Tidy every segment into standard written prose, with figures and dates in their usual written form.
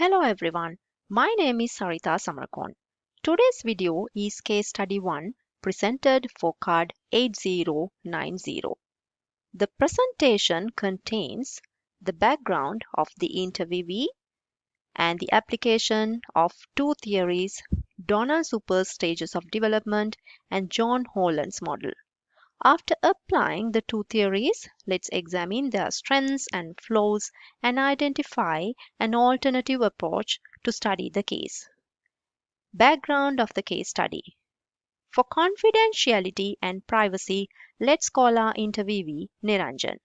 Hello everyone, my name is Sarita Samarkon. Today's video is case study 1 presented for card 8090. The presentation contains the background of the interviewee and the application of two theories, Donald Super's stages of development and John Holland's model. After applying the two theories, let's examine their strengths and flaws and identify an alternative approach to study the case. Background of the case study. For confidentiality and privacy, let's call our interviewee Neranjan.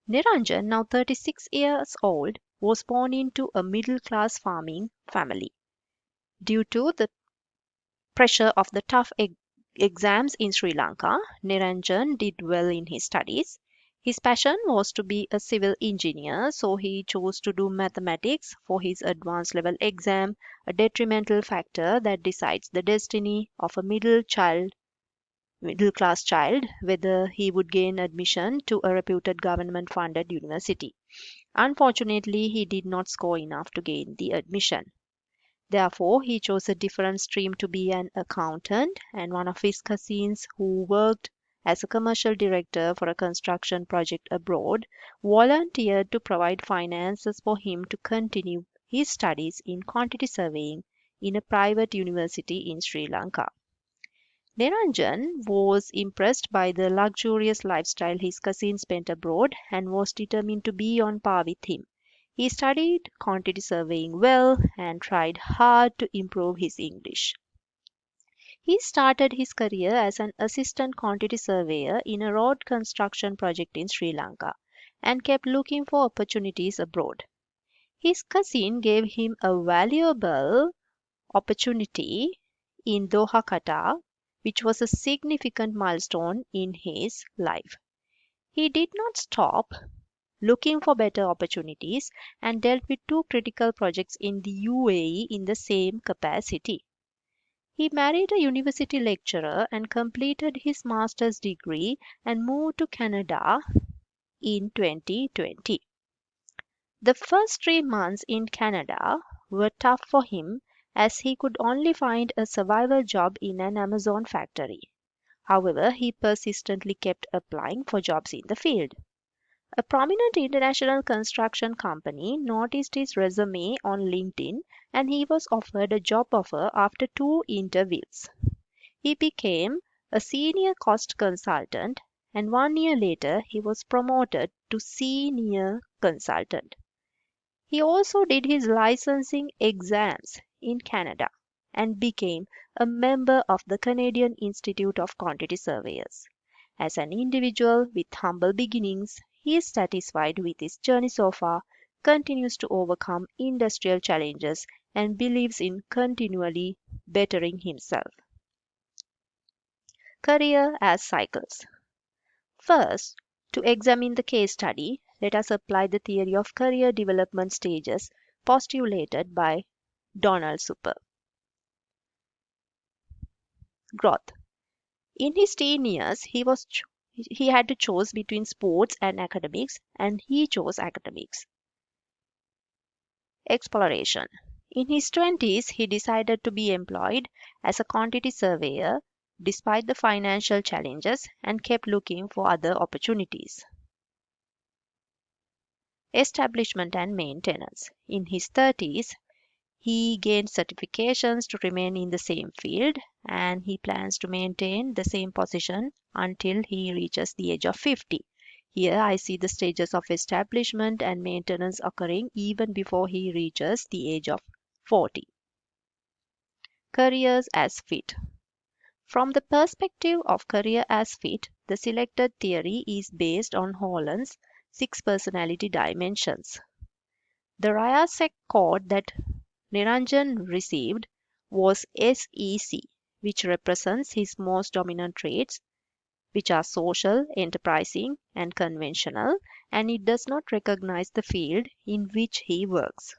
Neranjan, now 36 years old, was born into a middle-class farming family. Due to the pressure of the tough exams in Sri Lanka, Neranjan did well in his studies. His passion was to be a civil engineer, so he chose to do mathematics for his advanced level exam, a detrimental factor that decides the destiny of a middle class child whether he would gain admission to a reputed government funded university. Unfortunately, he did not score enough to gain the admission. Therefore, he chose a different stream to be an accountant, and one of his cousins, who worked as a commercial director for a construction project abroad, volunteered to provide finances for him to continue his studies in quantity surveying in a private university in Sri Lanka. Neranjan was impressed by the luxurious lifestyle his cousin spent abroad and was determined to be on par with him. He studied quantity surveying well and tried hard to improve his English. He started his career as an assistant quantity surveyor in a road construction project in Sri Lanka and kept looking for opportunities abroad. His cousin gave him a valuable opportunity in Doha, Qatar, which was a significant milestone in his life. He did not stop looking for better opportunities and dealt with two critical projects in the UAE in the same capacity. He married a university lecturer and completed his master's degree and moved to Canada in 2020. The first 3 months in Canada were tough for him as he could only find a survival job in an Amazon factory. However, he persistently kept applying for jobs in the field. A prominent international construction company noticed his resume on LinkedIn and he was offered a job offer after 2 interviews. He became a senior cost consultant and 1 year later he was promoted to senior consultant. He also did his licensing exams in Canada and became a member of the Canadian Institute of Quantity Surveyors. As an individual with humble beginnings, he is satisfied with his journey so far, continues to overcome industrial challenges, and believes in continually bettering himself. Career as cycles. First, to examine the case study, let us apply the theory of career development stages postulated by Donald Super. Growth. In his teen years, he had to choose between sports and academics, and he chose academics. Exploration. In his 20s, he decided to be employed as a quantity surveyor despite the financial challenges and kept looking for other opportunities. Establishment and maintenance. In his 30s, he gained certifications to remain in the same field and he plans to maintain the same position until he reaches the age of 50. Here I see the stages of establishment and maintenance occurring even before he reaches the age of 40. Careers as fit. From the perspective of career as fit, the selected theory is based on Holland's 6 personality dimensions. The Rayasek code that Neranjan received was SEC, which represents his most dominant traits, which are social, enterprising, and conventional, and it does not recognize the field in which he works.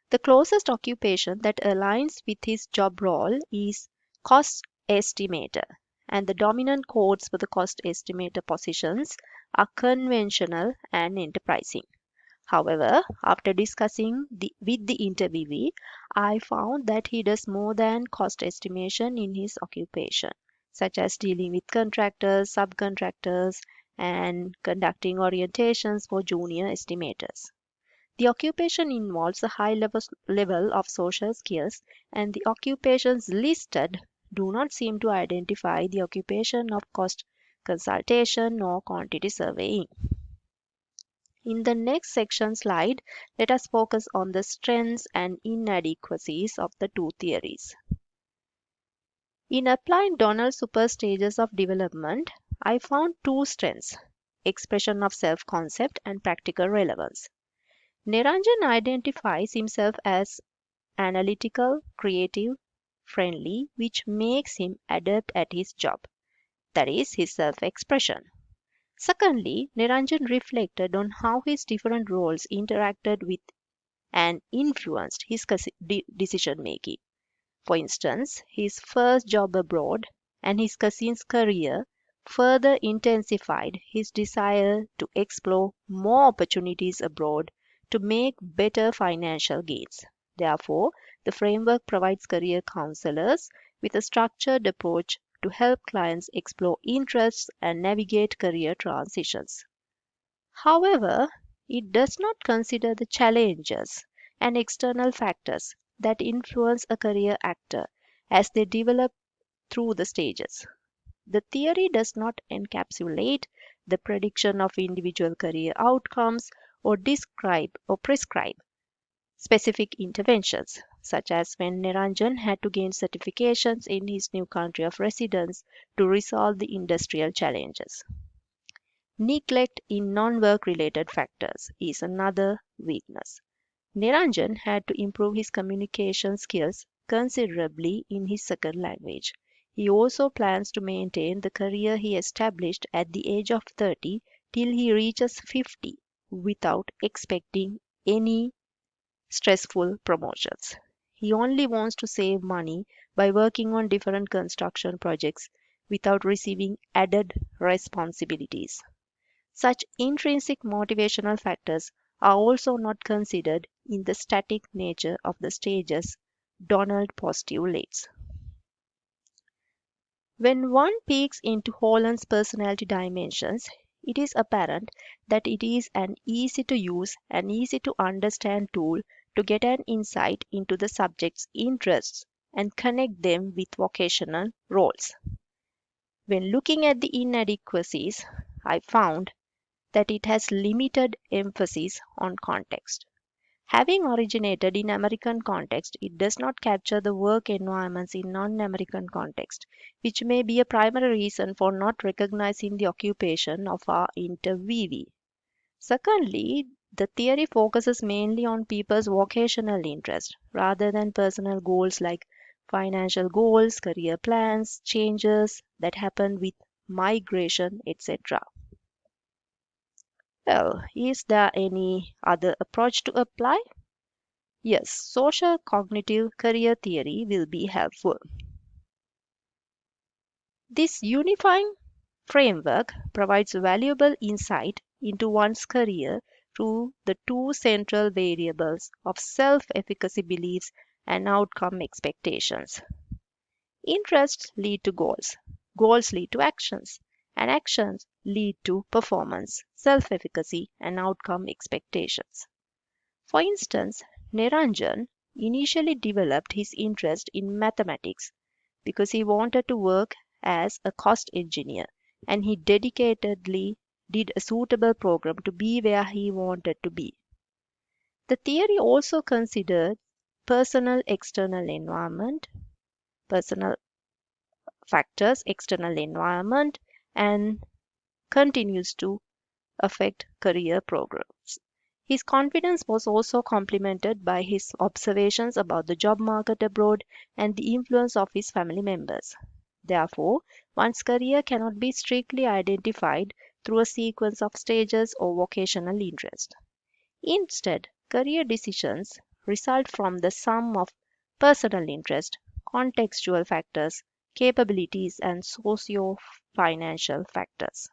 The closest occupation that aligns with his job role is cost estimator, and the dominant codes for the cost estimator positions are conventional and enterprising. However, after discussing with the interviewee, I found that he does more than cost estimation in his occupation, such as dealing with contractors, subcontractors, and conducting orientations for junior estimators. The occupation involves a high level of social skills, and the occupations listed do not seem to identify the occupation of cost consultation or quantity surveying. In the next section slide, let us focus on the strengths and inadequacies of the two theories. In applying Donald's super stages of development, I found two strengths: expression of self-concept and practical relevance. Neranjan identifies himself as analytical, creative, friendly, which makes him adept at his job. That is his self-expression. Secondly, Neranjan reflected on how his different roles interacted with and influenced his decision making. For instance, his first job abroad and his cousin's career further intensified his desire to explore more opportunities abroad to make better financial gains. Therefore, the framework provides career counselors with a structured approach to help clients explore interests and navigate career transitions. However, it does not consider the challenges and external factors that influence a career actor as they develop through the stages. The theory does not encapsulate the prediction of individual career outcomes or describe or prescribe specific interventions, such as when Neranjan had to gain certifications in his new country of residence to resolve the industrial challenges. Neglect in non-work related factors is another weakness. Neranjan had to improve his communication skills considerably in his second language. He also plans to maintain the career he established at the age of 30 till he reaches 50 without expecting any stressful promotions. He only wants to save money by working on different construction projects without receiving added responsibilities. Such intrinsic motivational factors are also not considered in the static nature of the stages Donald postulates. When one peeks into Holland's personality dimensions, it is apparent that it is an easy to use and easy to understand tool to get an insight into the subject's interests and connect them with vocational roles. When looking at the inadequacies, I found that it has limited emphasis on context. Having originated in American context, it does not capture the work environments in non-American context, which may be a primary reason for not recognizing the occupation of our interviewee. Secondly, the theory focuses mainly on people's vocational interest rather than personal goals like financial goals, career plans, changes that happen with migration, etc. Well, is there any other approach to apply? Yes, social cognitive career theory will be helpful. This unifying framework provides valuable insight into one's career through the two central variables of self efficacy beliefs and outcome expectations. Interests lead to goals, goals lead to actions, and actions lead to performance, self efficacy, and outcome expectations. For instance, Neranjan initially developed his interest in mathematics because he wanted to work as a cost engineer and he dedicatedly did a suitable program to be where he wanted to be. The theory also considered personal external environment, personal factors, external environment, and continues to affect career progress. His confidence was also complemented by his observations about the job market abroad and the influence of his family members. Therefore, one's career cannot be strictly identified through a sequence of stages or vocational interest. Instead, career decisions result from the sum of personal interest, contextual factors, capabilities, and socio financial factors.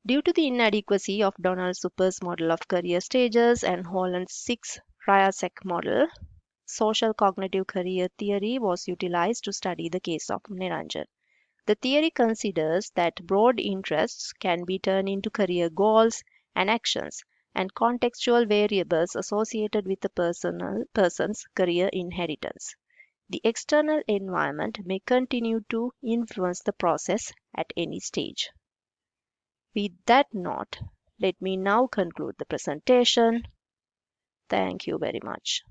Due to the inadequacy of Donald Super's model of career stages and Holland's 6 Rayasek model, social cognitive career theory was utilized to study the case of Neranjan. The theory considers that broad interests can be turned into career goals and actions, and contextual variables associated with a person's career inheritance. The external environment may continue to influence the process at any stage. With that note, let me now conclude the presentation. Thank you very much.